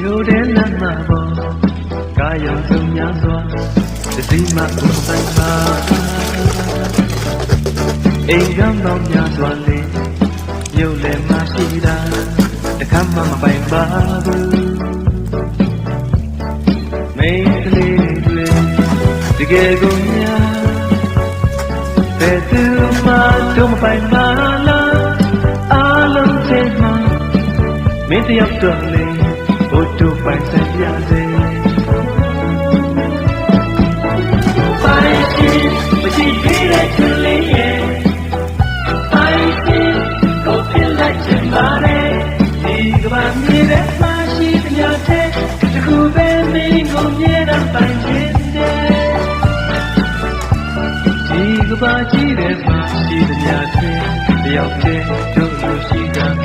မြို့ထဲလမ်းမှာပေါ်ကားရောင်စုံများစွာတတိမဥပဆိုင်ပါအိမ်ကမ်းပေါင်းများစွာလေးမြို့လယ်မှာရှိတာတခါမှမပိုင်ပါဘူးမိန်းကလေးတွေတကယ်ကိုများဘယ်သူမှတော့မပိုင်ပါလားအားလုံးသိမှမင်းတယောက်တော့လေဘုဒ္ဓပိုင်ဆိုင်ပြစေပိုင်ရှိမရှိသေးတဲ့သူလေးရဲ့ပိုင်ရှိကိုဖြစ်လိုက်ချင်ပါလေဒီကဘာမြေတဲ့မှာရှိတဲ့ညတဲ့တခုပဲမင်းကိုမြဲတမ်းပိုင်ခြင်းတဲ့ဒီကဘာကြီးတဲ့မှာရှိတဲ့ညတဲ့တယောက်တည်းတို့လိုရှိတာ